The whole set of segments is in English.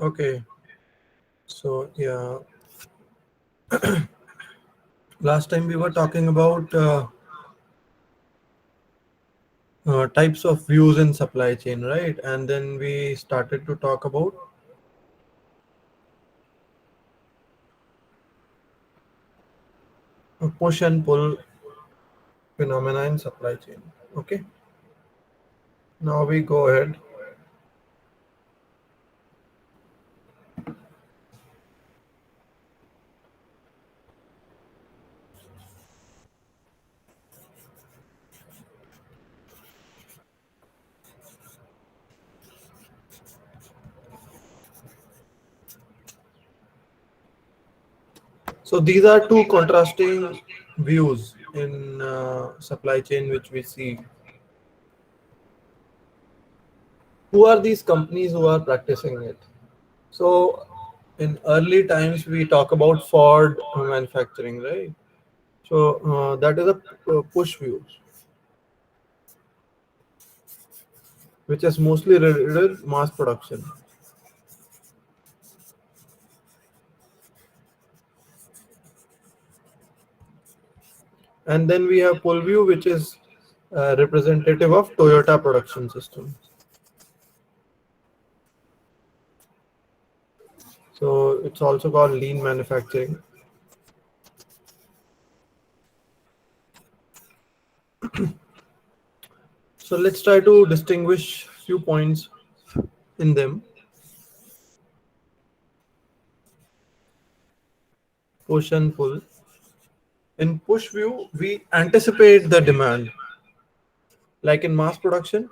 Okay, so yeah, last time we were talking about types of views in supply chain, right? And then we started to talk about a push and pull phenomena in supply chain. Okay, now we go ahead. So these are two contrasting views in supply chain which we see. Who are these companies who are practicing it? So in early times we talk about Ford manufacturing, right? So that is a push view, which is mostly related to mass production. And then we have pull view, which is representative of Toyota production system. So it's also called lean manufacturing. So let's try to distinguish few points in them. Push and pull. In push view, we anticipate the demand. Like in mass production,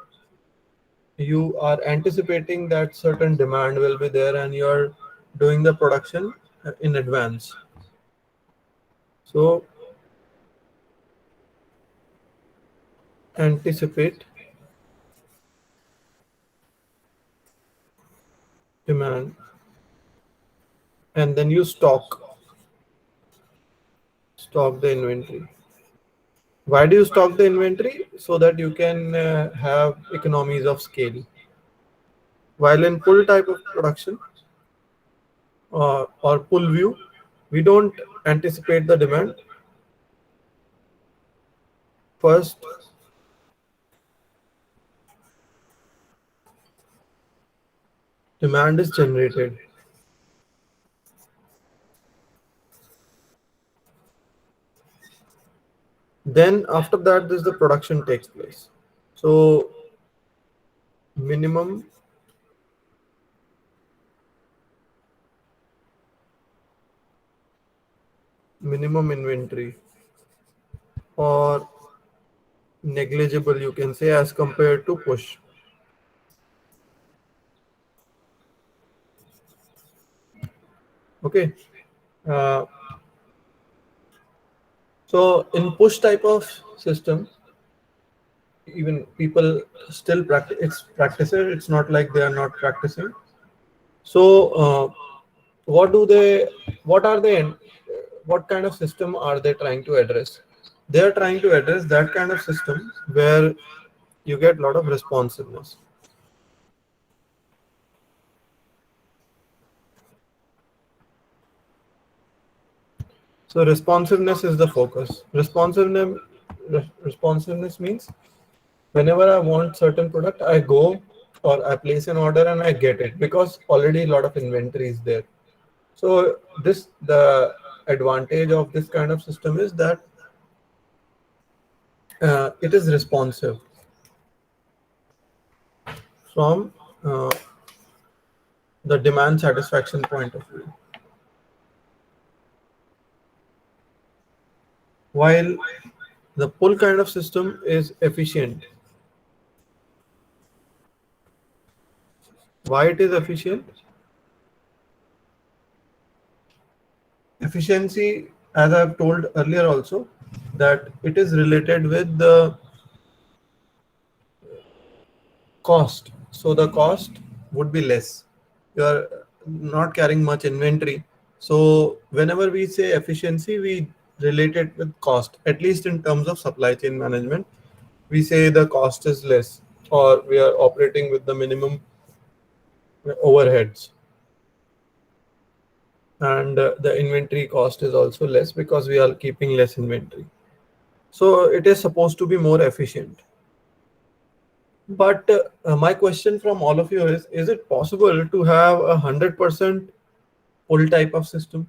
you are anticipating that certain demand will be there and you're doing the production in advance. So anticipate demand and then you stock the inventory. Why do you stock the inventory? So that you can have economies of scale. While in pull type of production or pull view, we don't anticipate the demand. First, demand is generated. Then after that, this the production takes place. So minimum minimum inventory or negligible, you can say, as compared to push. Okay. Uh, so in push type of system, even people still practice. It's practices. It's not like they are not practicing. So what do they? What are they? What kind of system are they trying to address? They are trying to address that kind of system where you get a lot of responsiveness. So responsiveness is the focus. Responsiveness means whenever I want certain product, I go or I place an order and I get it because already a lot of inventory is there. So this the advantage of this kind of system is that it is responsive from uh, the demand satisfaction point of view. While the pull kind of system is efficient. Why it is efficient? Efficiency, as I've told earlier also, that it is related with the cost. So the cost would be less. You are not carrying much inventory. So whenever we say efficiency, we relate it with cost. At least in terms of supply chain management, we say the cost is less, or we are operating with the minimum overheads. and the inventory cost is also less because we are keeping less inventory. So it is supposed to be more efficient. But my question from all of you is it possible to have 100% pull type of system?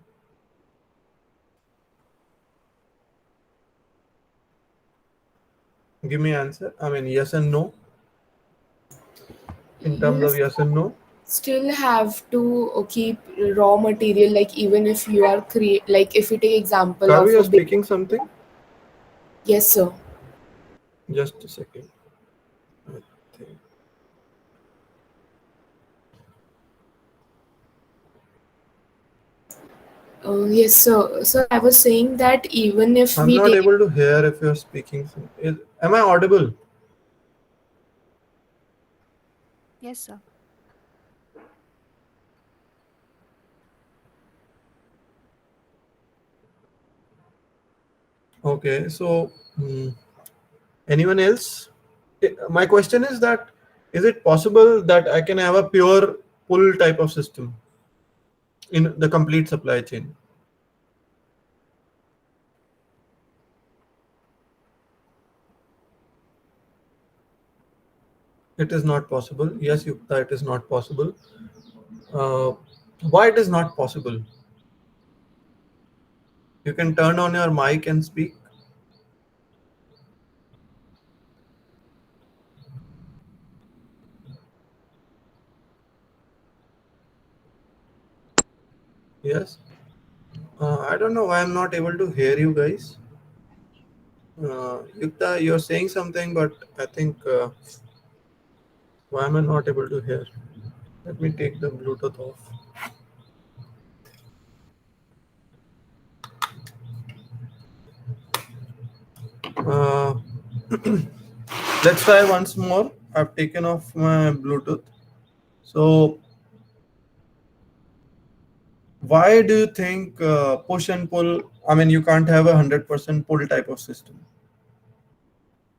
Give me answer. I mean, yes and no, in terms You of yes and no. still have to keep raw material, like even if you are create, like if you take example Karvi, of a you're big. speaking something? Yes, sir. Just a second. I think. Yes, sir. So I was saying that even if I'm we not take. able to hear if you're speaking. Am I audible? Yes, sir. Okay, so anyone else? My question is that is it possible that I can have a pure pull type of system in the complete supply chain? It is not possible. Yes, Yukta, it is not possible. Uh, why it is not possible? You can turn on your mic and speak. Yes. I don't know why I'm not able to hear you guys. Yukta, you're saying something, but I think why am I not able to hear? Let me take the Bluetooth off. Uh, let's try once more. I've taken off my Bluetooth. So, why do you think push and pull? I mean, you can't have 100% pull type of system.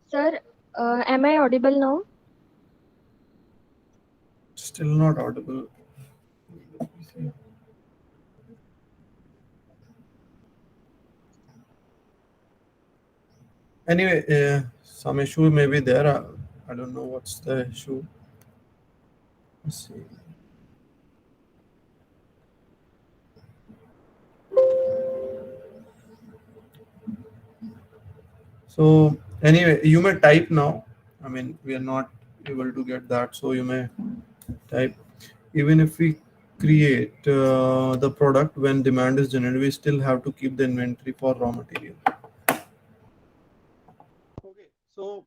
Sir, am I audible now? Still not audible. Let me see. Anyway, some issue may be there. I don't know what's the issue. Let's see. So anyway, you may type now. I mean, we are not able to get that, so you may type. Even if we create the product when demand is generated, we still have to keep the inventory for raw material. Okay, so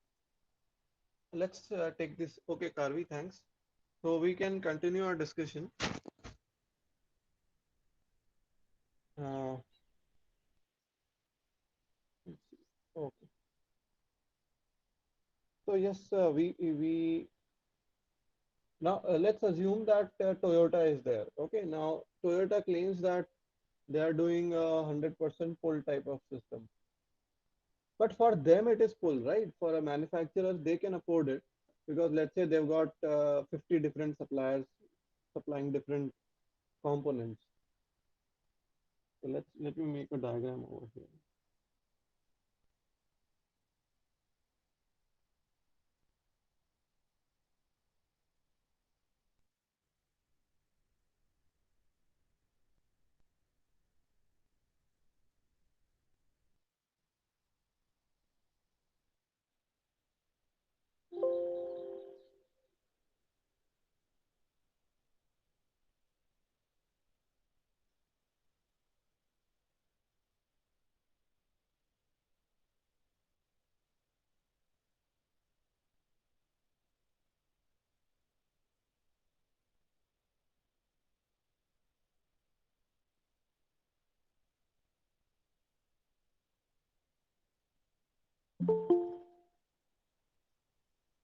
let's take this. Okay, Karvi, thanks. So we can continue our discussion. Uh, okay. So yes, we now let's assume that Toyota is there. Okay, now Toyota claims that they are doing a 100% pull type of system. But for them, it is pull, right? For a manufacturer, they can afford it because let's say they've got 50 different suppliers supplying different components. So let me make a diagram over here.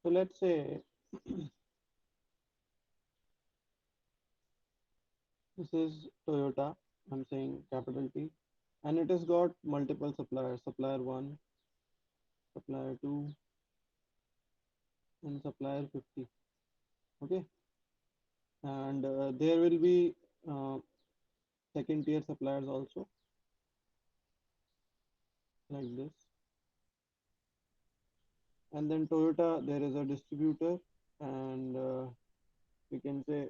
So let's say this is Toyota. I'm saying capital T, and it has got multiple suppliers: supplier one, supplier two, and supplier 50. Okay, and there will be uh, second tier suppliers also, like this. And then Toyota, there is a distributor, and we can say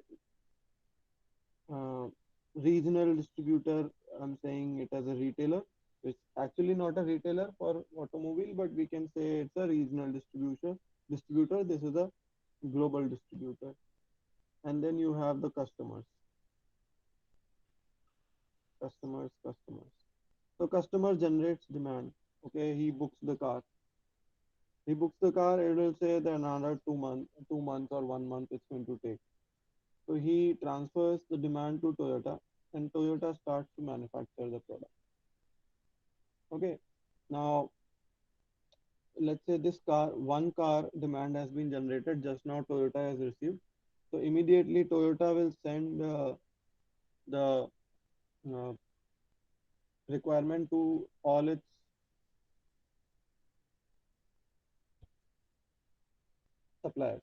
uh, regional distributor. I'm saying it as a retailer. It's actually not a retailer for automobile, but we can say it's a regional distributor. Distributor. This is a global distributor. And then you have the customers. Customers. So customer generates demand. Okay, he books the car. He books the car. It will say that another 2 months or 1 month it's going to take. So he transfers the demand to Toyota, and Toyota starts to manufacture the product. Okay. Now let's say this one car demand has been generated just now. Toyota has received. So immediately Toyota will send the uh, requirement to all its suppliers.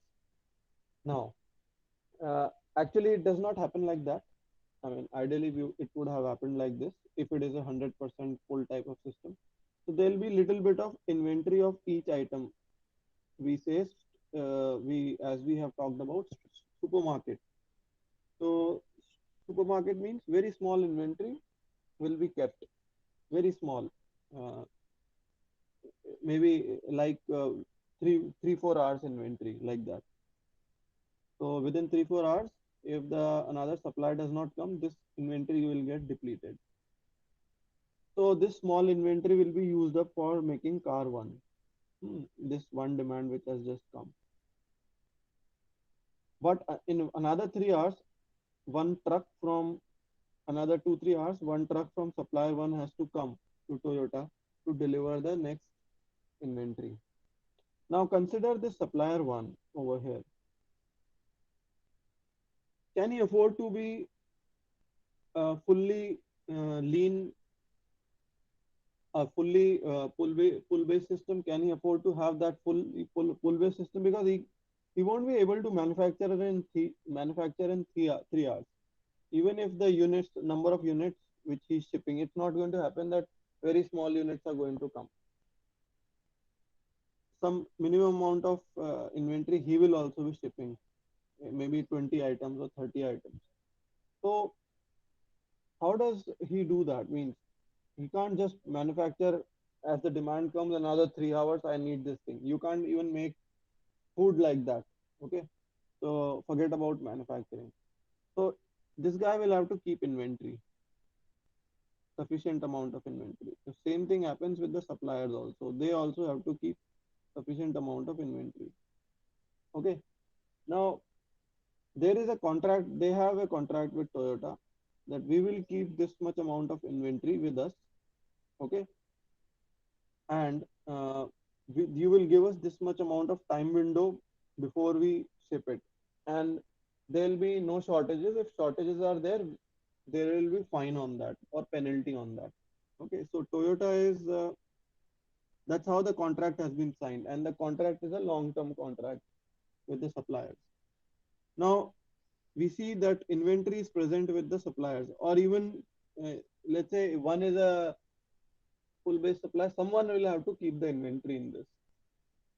Now, actually, it does not happen like that. I mean, ideally, it would have happened like this if it is a 100% full type of system. So there will be little bit of inventory of each item. We say as we have talked about supermarket. So supermarket means very small inventory will be kept, very small, uh, maybe like 3-4 hours inventory like that. So within 3-4 hours, if the another supply does not come, this inventory will get depleted. So this small inventory will be used up for making car one. This one demand which has just come. But in another 3 hours, one truck from another 2-3 hours, one truck from supplier one has to come to Toyota to deliver the next inventory. Now consider this supplier one over here. Can he afford to be fully lean, a fully pull based system? Can he afford to have that pull based system? Because he won't be able to manufacture in 3 hours. Even if the units number of units which he's shipping, it's not going to happen that very small units are going to come. Some minimum amount of inventory he will also be shipping, maybe 20 items or 30 items. So how does he do that? Means he can't just manufacture as the demand comes another 3 hours. I need this thing. You can't even make food like that. Okay, so forget about manufacturing. So this guy will have to keep inventory, sufficient amount of inventory. The same thing happens with the suppliers also. They also have to keep sufficient amount of inventory. Okay. Now there is a contract. They have a contract with Toyota that we will keep this much amount of inventory with us. Okay, and you will give us this much amount of time window before we ship it, and there will be no shortages. If shortages are there, there will be fine on that or penalty on that. Okay, so Toyota is that's how the contract has been signed, and the contract is a long-term contract with the suppliers. Now we see that inventory is present with the suppliers, or even let's say one is a full base supplier, someone will have to keep the inventory in this.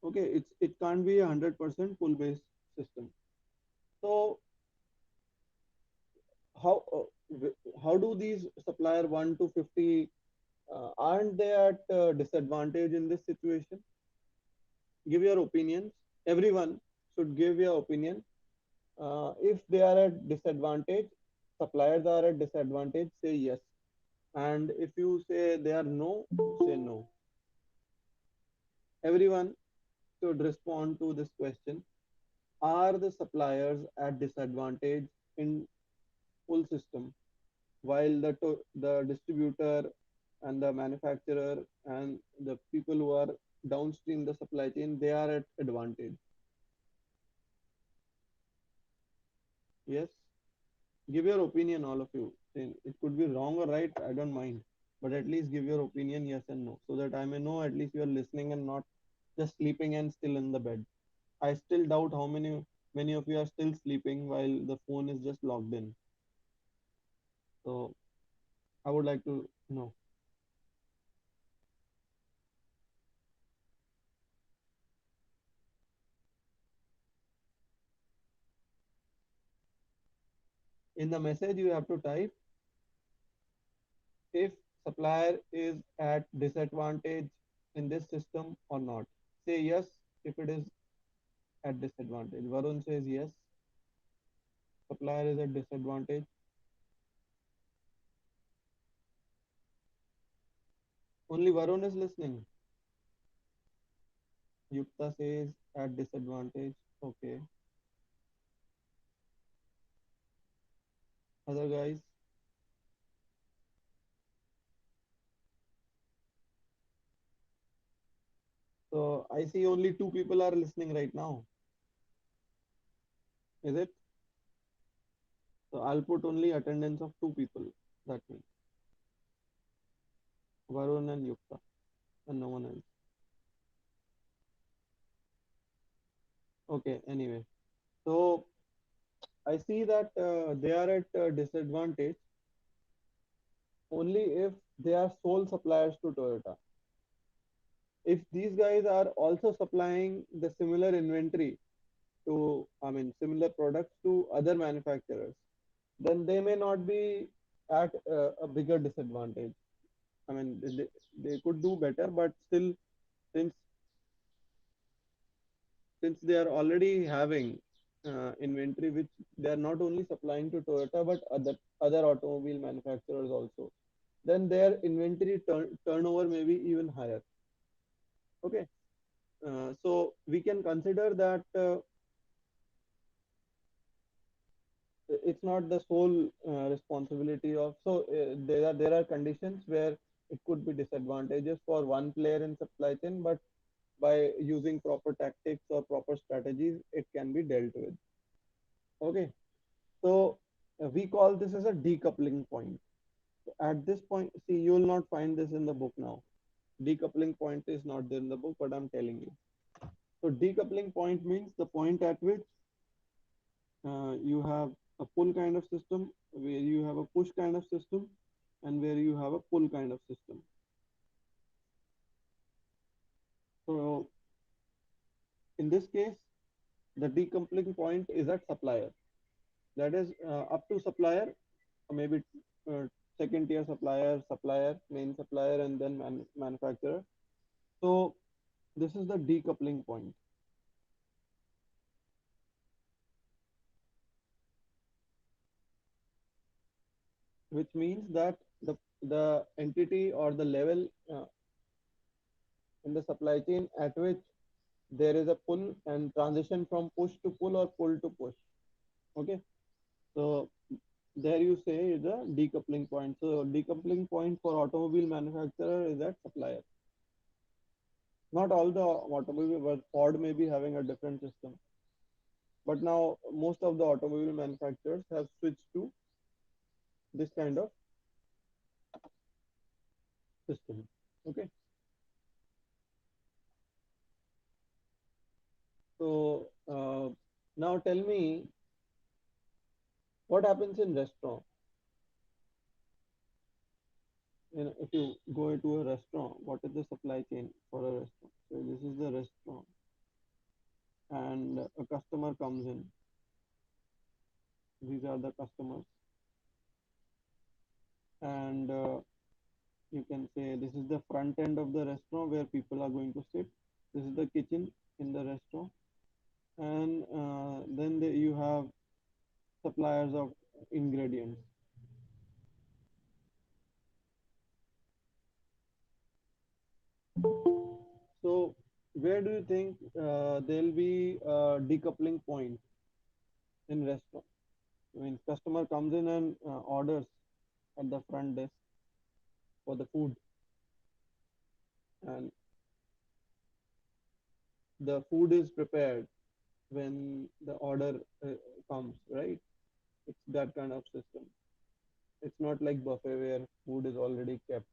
Okay, it can't be 100% pull based system. So how how do these supplier 1 to 50 aren't they at disadvantage in this situation? Give your opinions. Everyone should give your opinion. If they are at disadvantage, suppliers are at disadvantage, say yes. And if you say they are no, say no. Everyone should respond to this question. Are the suppliers at disadvantage in full system, while the distributor and the manufacturer and the people who are downstream the supply chain, they are at advantage? Yes, give your opinion, all of you. It could be wrong or right, I don't mind, but at least give your opinion, yes and no, so that I may know at least you are listening and not just sleeping and still in the bed. I still doubt how many of you are still sleeping while the phone is just logged in. So I would like to know. In the message, you have to type if supplier is at disadvantage in this system or not. Say yes if it is at disadvantage. Varun says yes, supplier is at disadvantage. Only Varun is listening. Yukta says at disadvantage. Okay. Other guys? So I see only two people are listening right now. Is it? So I'll put only attendance of two people. That means Varun and Yukta and no one else. Okay, anyway. So I see that they are at disadvantage only if they are sole suppliers to Toyota. If these guys are also supplying the similar inventory to, I mean, similar products to other manufacturers, then they may not be at a bigger disadvantage. I mean, they could do better, but still, since since they are already having inventory which they are not only supplying to Toyota but other automobile manufacturers also, then their inventory turnover may be even higher. Okay, so we can consider that it's not the sole responsibility of. So there are conditions where it could be disadvantageous for one player in supply chain, but by using proper tactics or proper strategies, it can be dealt with. Okay, so we call this as a decoupling point. So at this point, see, you will not find this in the book now. Decoupling point is not there in the book, but I'm telling you. So decoupling point means the point at which you have a pull kind of system, where you have a push kind of system, and where you have a pull kind of system. So in this case, the decoupling point is at supplier. That is up to supplier, maybe uh, second tier supplier, main supplier, and then manufacturer. So this is the decoupling point. Which means that the entity or the level in the supply chain at which there is a pull and transition from push to pull or pull to push. Okay, so there you say is a decoupling point. So decoupling point for automobile manufacturer is at supplier. Not all the automobile, but Ford may be having a different system. But now most of the automobile manufacturers have switched to this kind of system. Okay, so now tell me what happens in restaurant. If you go into a restaurant, what is the supply chain for a restaurant? So this is the restaurant, and a customer comes in. These are the customers, and you can say this is the front end of the restaurant where people are going to sit. This is the kitchen in the restaurant, and then you have suppliers of ingredients. So where do you think there'll be a decoupling point in restaurant? I mean, customer comes in and orders at the front desk for the food, and the food is prepared when the order comes, right? It's that kind of system. It's not like buffet where food is already kept.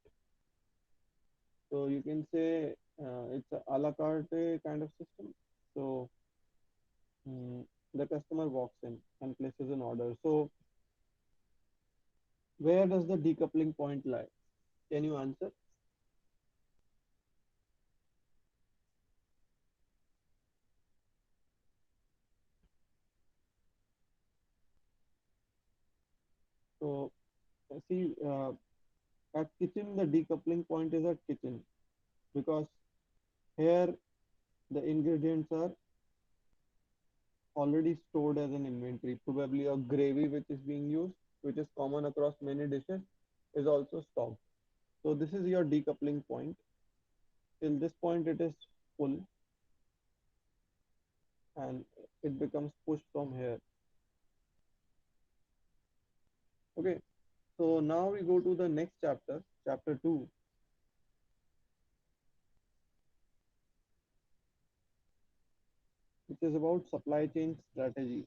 So you can say it's a la carte kind of system. So the customer walks in and places an order. So Where does the decoupling point lie? Can you answer? So see, at kitchen, the decoupling point is at kitchen because here the ingredients are already stored as an inventory. Probably a gravy which is being used, which is common across many dishes, is also stocked. So this is your decoupling point. Till this point, it is full and it becomes pushed from here. Okay. So now we go to the next chapter, chapter 2, which is about supply chain strategy.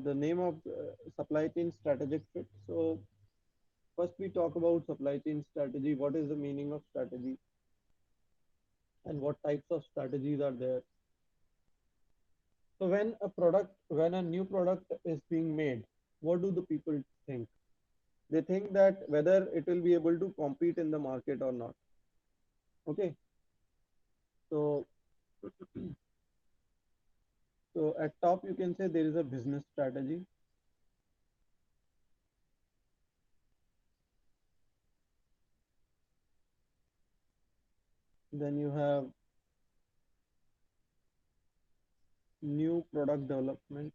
The name of supply chain strategic fit. So first we talk about supply chain strategy. What is the meaning of strategy and what types of strategies are there? So when a new product is being made, what do the people think? They think that whether it will be able to compete in the market or not. Okay. So so at top you can say there is a business strategy. Then you have new product development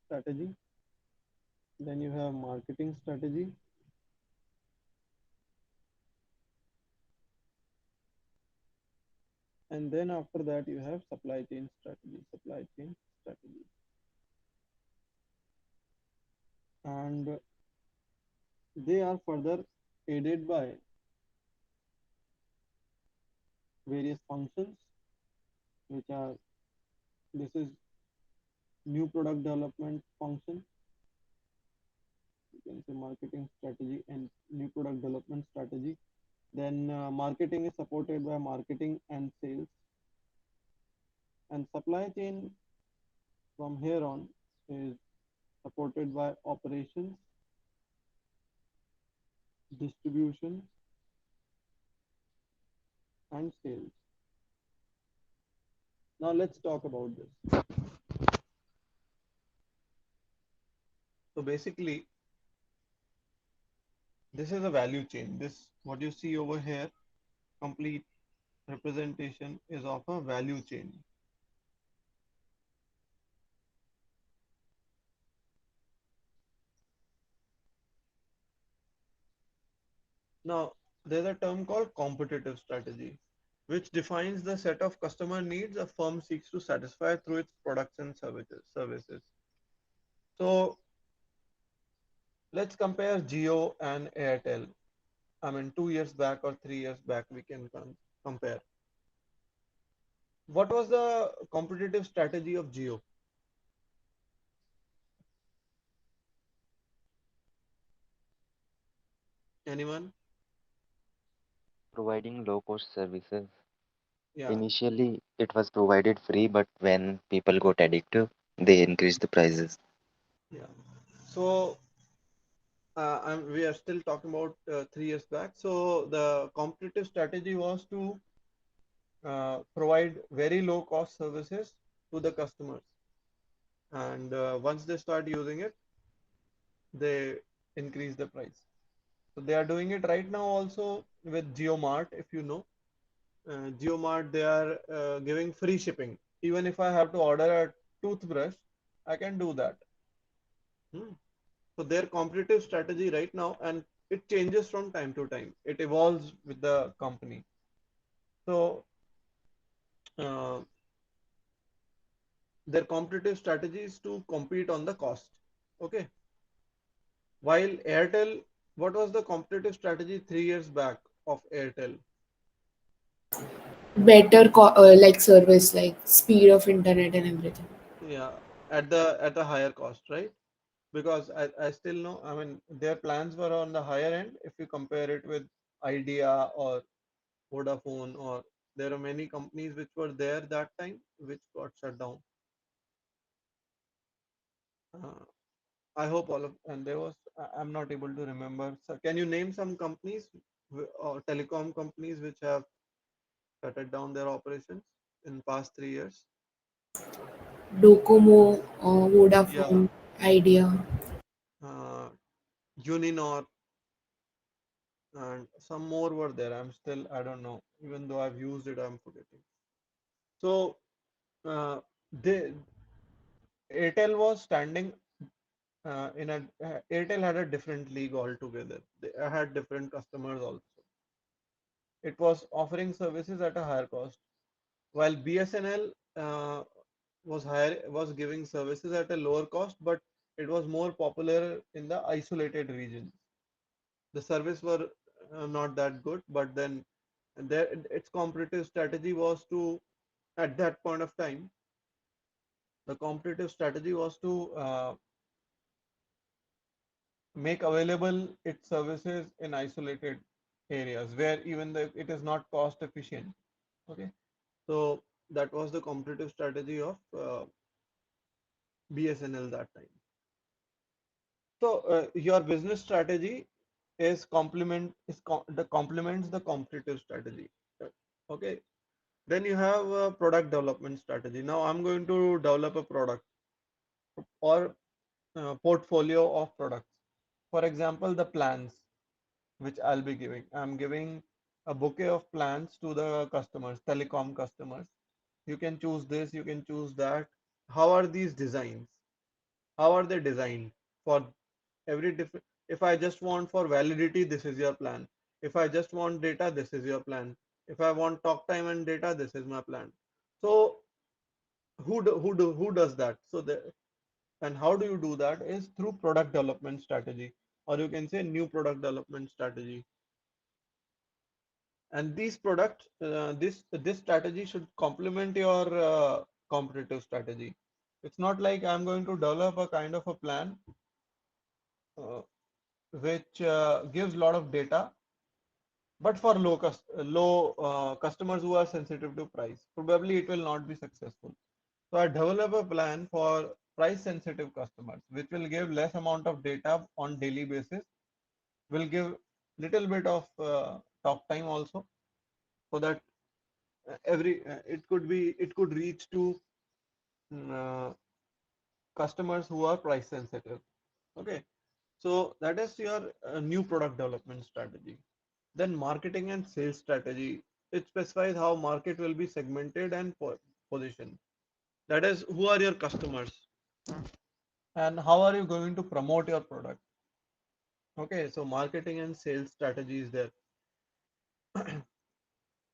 strategy. Then you have marketing strategy. And then after that you have supply chain strategy. And they are further aided by various functions, which are this is new product development function. You can say marketing strategy and new product development strategy. Then marketing is supported by marketing and sales. And supply chain from here on is supported by operations, distribution, and sales. Now let's talk about this. So basically, this is a value chain. This, what you see over here, complete representation is of a value chain. Now, there's a term called competitive strategy, which defines the set of customer needs a firm seeks to satisfy through its products and services. So let's compare Jio and Airtel. I mean, 2 years back or 3 years back, we can compare. What was the competitive strategy of Jio? Anyone? Providing low cost services. Yeah, Initially, it was provided free, but when people got addictive, they increased the prices. yeah. So we are still talking about 3 years back. So the competitive strategy was to provide very low cost services to the customers, and once they start using it, they increase the price. So they are doing it right now also with JioMart. If you know, JioMart, they are giving free shipping. Even if I have to order a toothbrush, I can do that. Hmm. So their competitive strategy right now, and it changes from time to time. It evolves with the company. So uh, their competitive strategy is to compete on the cost. Okay. While Airtel, what was the competitive strategy 3 years back of Airtel? Better like service, like speed of internet and everything. Yeah, at the higher cost, right? because I still know, I mean, their plans were on the higher end if you compare it with Idea or Vodafone, or there are many companies which were there that time which got shut down. Uh, I hope all of, and there was, I'm not able to remember. So can you name some companies or telecom companies which have shut down their operations in past 3 years? Docomo, Yeah, Vodafone, Idea. uh, Uninor, and some more were there. I'm still, I don't know. Even though I've used it, I'm forgetting. So they Airtel was standing in a Airtel had a different league altogether. They had different customers also. It was offering services at a higher cost, while BSNL was giving services at a lower cost, but it was more popular in the isolated regions. The service were not that good, but then its competitive strategy was to, at that point of time, the competitive strategy was to make available its services in isolated areas where even the, it is not cost efficient. Okay, so that was the competitive strategy of BSNL that time. So your business strategy is the complements the competitive strategy. Okay, then you have a product development strategy. Now I'm going to develop a product or portfolio of products. For example, the plans which I'll be giving. I'm giving a bouquet of plans to the customers, telecom customers. You can choose this, you can choose that. How are these designs? How are they designed for every different? If I just want for validity, this is your plan. If I just want data, this is your plan. If I want talk time and data, this is my plan. So who does that? So the, and how do you do that is through product development strategy, or you can say new product development strategy. And these products, this strategy should complement your competitive strategy. It's not like I'm going to develop a kind of a plan uh, which gives a lot of data, but for low customers who are sensitive to price. Probably it will not be successful. So I develop a plan for price sensitive customers, which will give less amount of data on daily basis, will give little bit of talk time also, so that it could reach to mm, uh, customers who are price sensitive. Okay, so that is your new product development strategy. Then marketing and sales strategy, it specifies how market will be segmented and positioned. That is, who are your customers and how are you going to promote your product. Okay, so marketing and sales strategy is there.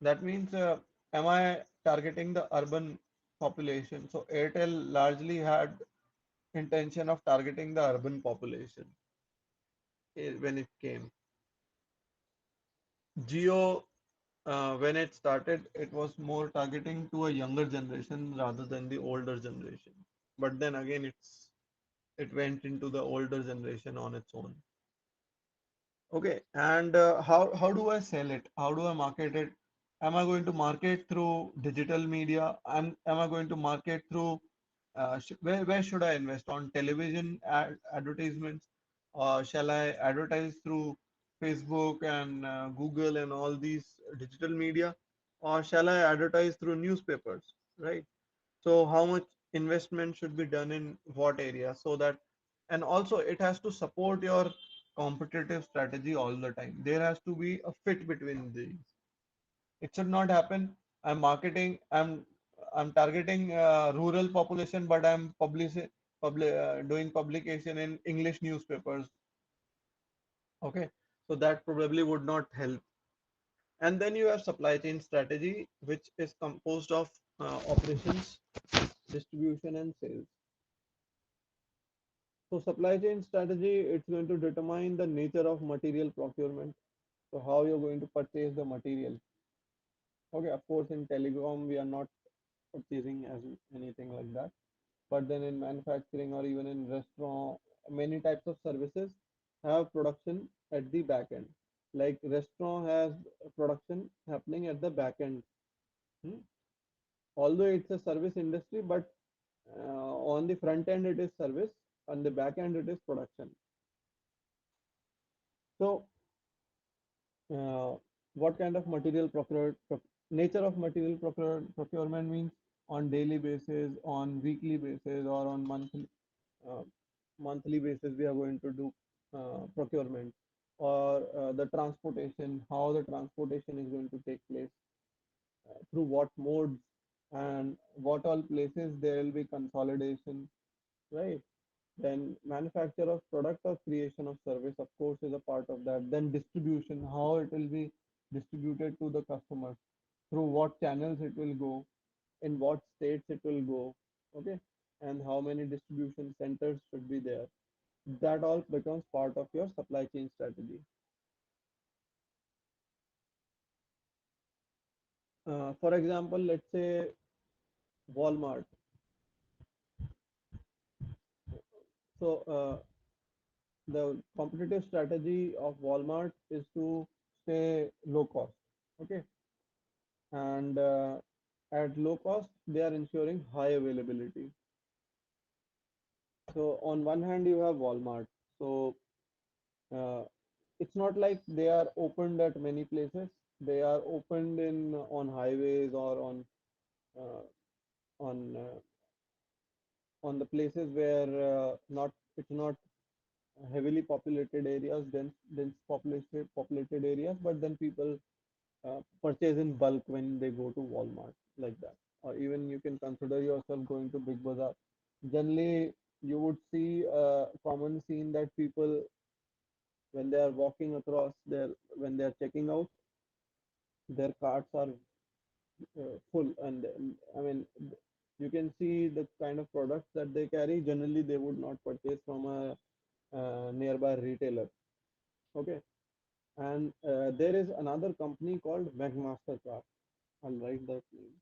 That means, am I targeting the urban population? So Airtel largely had intention of targeting the urban population when it came. Geo, when it started, it was more targeting to a younger generation rather than the older generation. But then again, it went into the older generation on its own. Okay, and how do I sell it? How do I market it? Am I going to market through digital media? Am I going to market through where should I invest on television advertisements? Shall I advertise through Facebook and Google and all these digital media, or shall I advertise through newspapers? Right. So how much investment should be done in what area, so that, and also it has to support your competitive strategy all the time. There has to be a fit between these. It should not happen. I'm targeting rural population, but I'm doing publication in English newspapers. Okay, so that probably would not help. And then you have supply chain strategy, which is composed of operations, distribution, and sales. So supply chain strategy, it's going to determine the nature of material procurement. So how you're going to purchase the material. Okay, of course, in telecom, we are not purchasing as anything like that. But then in manufacturing or even in restaurant many types of services have production at the back end. Like restaurant has production happening at the back end. Hmm. Although it's a service industry, but on the front end it is service, on the back end it is production. So what kind of material nature of material procurement means on daily basis, on weekly basis, or on uh, monthly basis we are going to do procurement, or the transportation, how the transportation is going to take place, through what modes, and what all places there will be consolidation, right? Then manufacture of product or creation of service, of course, is a part of that. Then distribution, how it will be distributed to the customers, through what channels it will go, in what states it will go, okay, and how many distribution centers should be there. That all becomes part of your supply chain strategy. For example, let's say Walmart. So the competitive strategy of Walmart is to stay low cost, okay, and at low cost they are ensuring high availability. So on one hand you have Walmart, so uh, it's not like they are opened at many places. They are opened in on highways, or uh, on on the places where not it's not heavily populated areas, dense populated areas, but then people purchase in bulk when they go to Walmart, like that. Or even you can consider yourself going to Big Bazaar. Generally, you would see a common scene that people, when they are walking across their, when they are checking out, their carts are full, and I mean, you can see the kind of products that they carry. Generally, they would not purchase from a nearby retailer. Okay, and there is another company called McMaster. I'll write that name.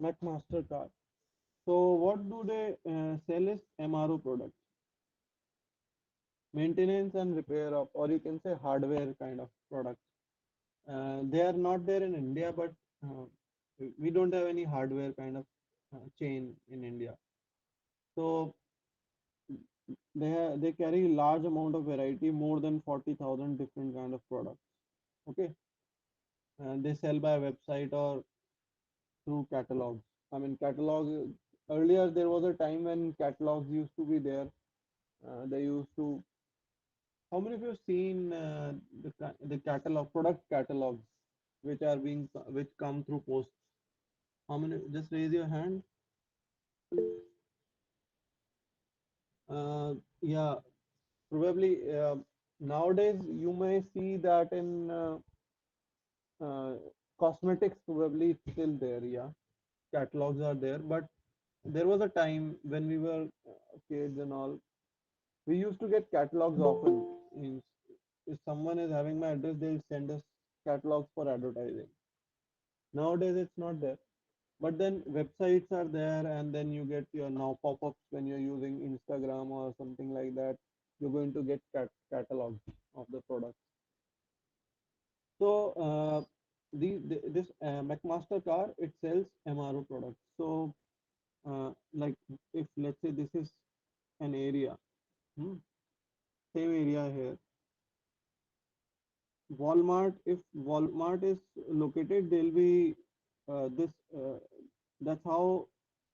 McMaster. So what do they sell is MRO products, maintenance and repair of, or you can say hardware kind of products. They are not there in India, but uh, we don't have any hardware kind of chain in India. So they carry large amount of variety, more than 40,000 different kind of products. Okay, and they sell by website or through catalogs. I mean, catalog. Earlier there was a time when catalogs used to be there. They used to. How many of you have seen the catalog, product catalogs, which are being which come through post? How many? Just raise your hand. Yeah, probably nowadays you may see that in uh, cosmetics, probably it's still there. Yeah, catalogs are there, but there was a time when we were kids and all. We used to get catalogs often. Means if someone is having my address, they'll send us catalogs for advertising. Nowadays it's not there. But then websites are there, and then you get your now pop-ups when you're using Instagram or something like that. You're going to get catalogs of the product. So this McMaster car, it sells MRO products. So like if let's say this is an area, hmm, same area here. Walmart, if Walmart is located, there'll be this. That's how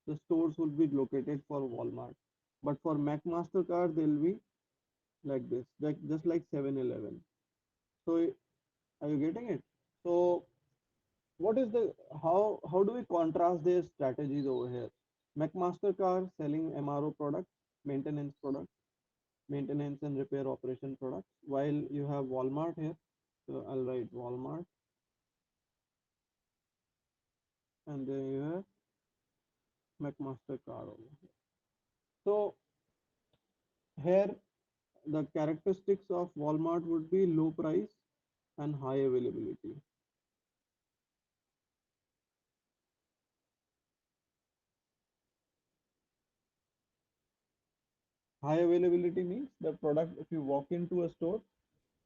the stores will be located for Walmart. But for McMastercard, they'll be like this, like just like 7-Eleven. So are you getting it? So what is the how do we contrast their strategies over here? McMastercard selling MRO products, maintenance products, maintenance and repair operation products, while you have Walmart here. So I'll write Walmart. and then you have McMaster car over here. So here the characteristics of Walmart would be low price and high availability. High availability means the product, if you walk into a store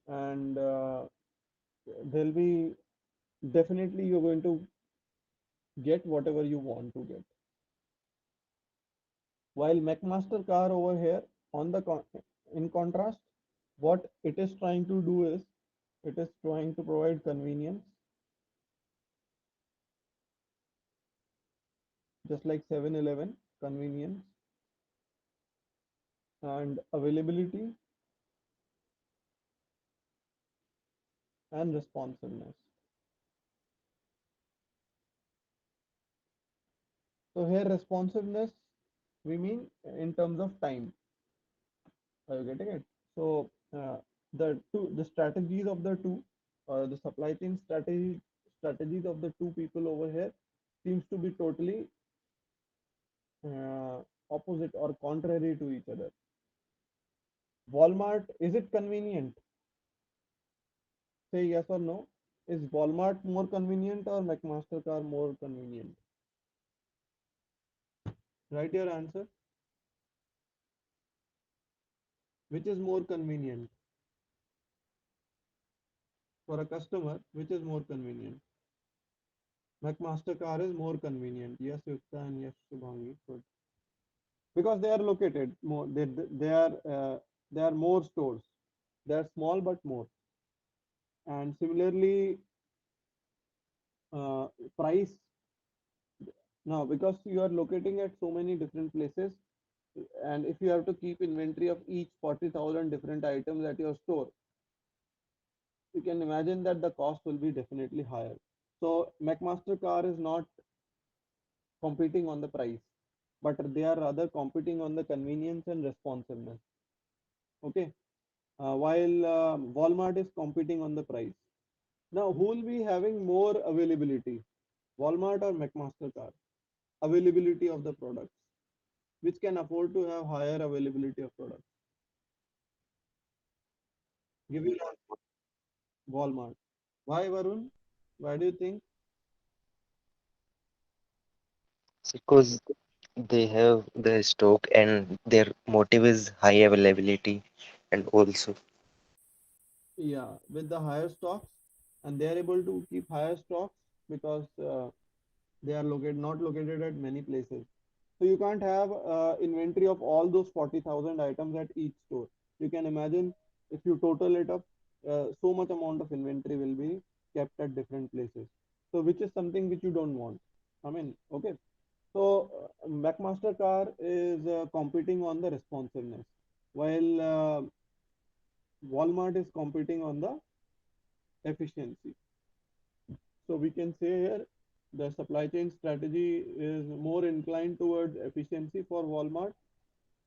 and there'll be definitely you're going to get whatever you want to get. While McMaster car over here, in contrast, what it is trying to do is it is trying to provide convenience, just like 7-Eleven, convenience and availability and responsiveness. So here responsiveness we mean in terms of time. Are you getting it? So the strategies of the two, the supply chain strategies of the two people over here seems to be totally opposite or contrary to each other. Walmart, is it convenient? Say yes or no. Is Walmart more convenient or McMaster car more convenient? Write your answer. Which is more convenient for a customer? Which is more convenient? McMaster car is more convenient. Yes, Yukta and yes, Shubhangi. Good. Because they are located more. They are more stores. They are small but more. And similarly, price now because you are locating at so many different places, and if you have to keep inventory of each 40,000 different items at your store, you can imagine that the cost will be definitely higher. So McMaster car is not competing on the price, but they are rather competing on the convenience and responsiveness. Okay, while Walmart is competing on the price. Now, who will be having more availability, Walmart or McMaster car? Availability of the products. Which can afford to have higher availability of products? Give you Walmart. Why, Varun? Why do you think? Because they have the stock and their motive is high availability, and also Yeah, with the higher stocks, and they are able to keep higher stocks because they are not located at many places. So you can't have inventory of all those 40,000 items at each store. You can imagine if you total it up, so much amount of inventory will be kept at different places. So which is something which you don't want. I mean, okay. So McMaster car is competing on the responsiveness, while Walmart is competing on the efficiency. So we can say here the supply chain strategy is more inclined towards efficiency for Walmart,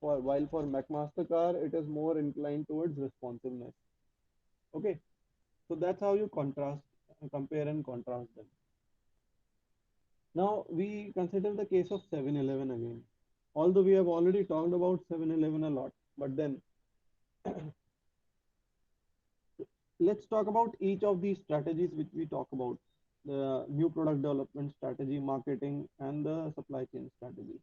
while for McMaster car it is more inclined towards responsiveness. Okay, so that's how you compare and contrast them. Now we consider the case of 7-Eleven again. Although we have already talked about 7-Eleven a lot, but then let's talk about each of these strategies which we talk about: the new product development strategy, marketing, and the supply chain strategy.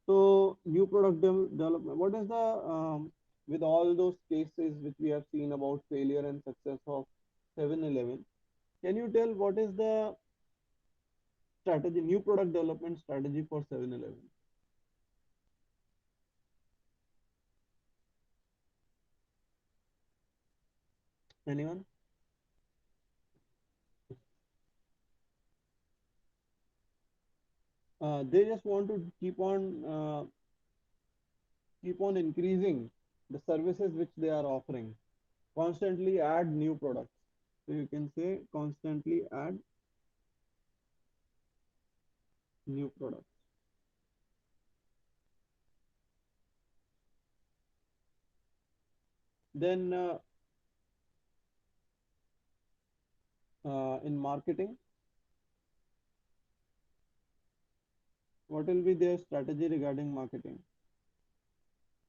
So new product development, what is the with all those cases which we have seen about failure and success of 7-Eleven, can you tell what is the strategy, new product development strategy for 7-Eleven? Anyone? They just want to keep on increasing the services which they are offering, constantly add new products. So you can say constantly add new products. Then in marketing, what will be their strategy regarding marketing?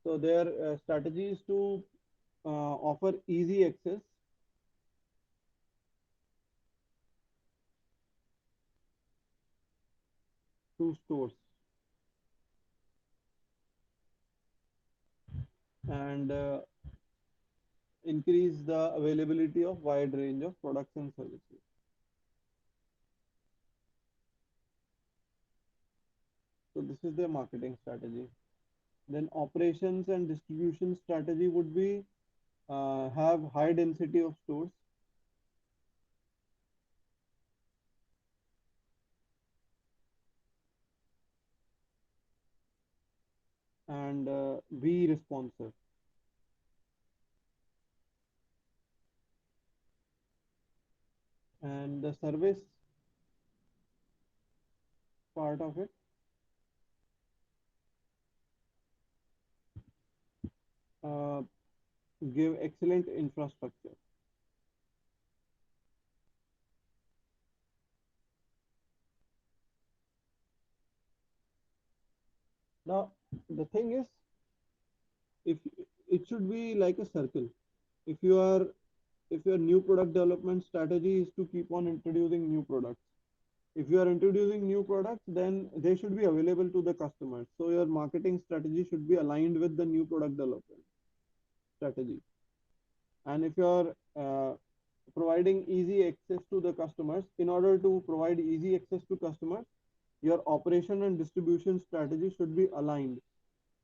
So their strategy is to offer easy access to stores and increase the availability of wide range of products and services. So this is their marketing strategy. Then operations and distribution strategy would be have high density of stores and be responsive. And the service part of it, uh, give excellent infrastructure. Now, the thing is, if it should be like a circle. If you are, if your new product development strategy is to keep on introducing new products. If you are introducing new products, then they should be available to the customers. So your marketing strategy should be aligned with the new product development strategy. And if you are providing easy access to the customers, in order to provide easy access to customers, your operation and distribution strategy should be aligned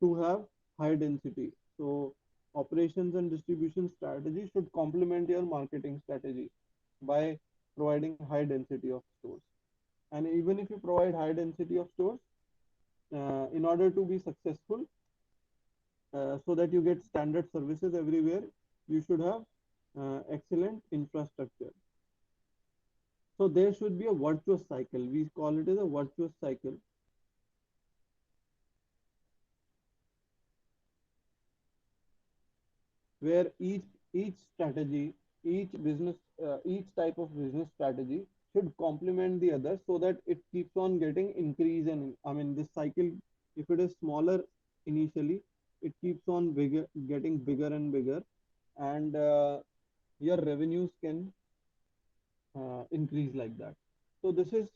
to have high density. So operations and distribution strategy should complement your marketing strategy by providing high density of stores. And even if you provide high density of stores, in order to be successful, so that you get standard services everywhere, you should have excellent infrastructure. So there should be a virtuous cycle. We call it as a virtuous cycle, where each strategy, each type of business strategy should complement the other, so that it keeps on getting increase. And I mean, this cycle, if it is smaller initially, it keeps on getting bigger and bigger, and your revenues can increase like that. So this is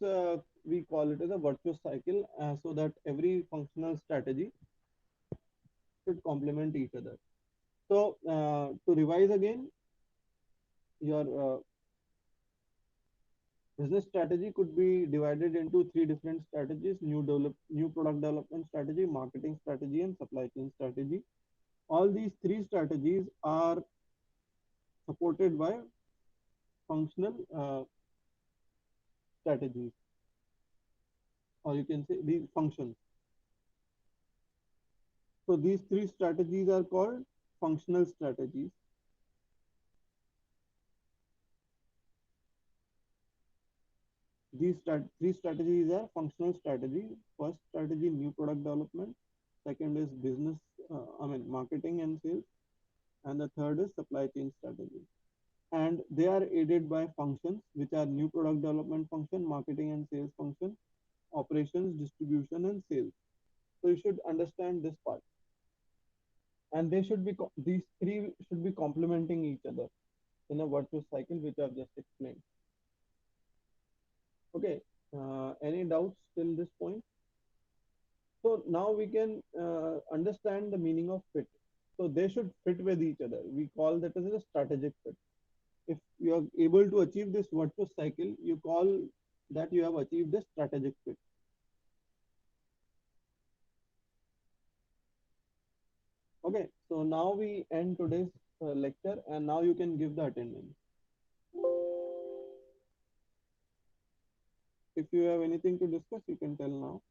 we call it as a virtuous cycle, so that every functional strategy should complement each other. So to revise again, your business strategy could be divided into three different strategies: new product development strategy, marketing strategy, and supply chain strategy. All these three strategies are supported by functional strategies, or you can say these functions. So these three strategies are called functional strategies. These three strategies are functional strategy. First strategy, new product development. Second is business, marketing and sales. And the third is supply chain strategy. And they are aided by functions, which are new product development function, marketing and sales function, operations, distribution, and sales. So you should understand this part. And they should be, these three should be complementing each other in a virtuous cycle, which I've just explained. Okay, any doubts till this point? So now we can understand the meaning of fit. So they should fit with each other. We call that as a strategic fit. If you are able to achieve this virtuous cycle, you call that you have achieved the strategic fit. Okay, so now we end today's lecture, and now you can give the attendance. If you have anything to discuss, you can tell now.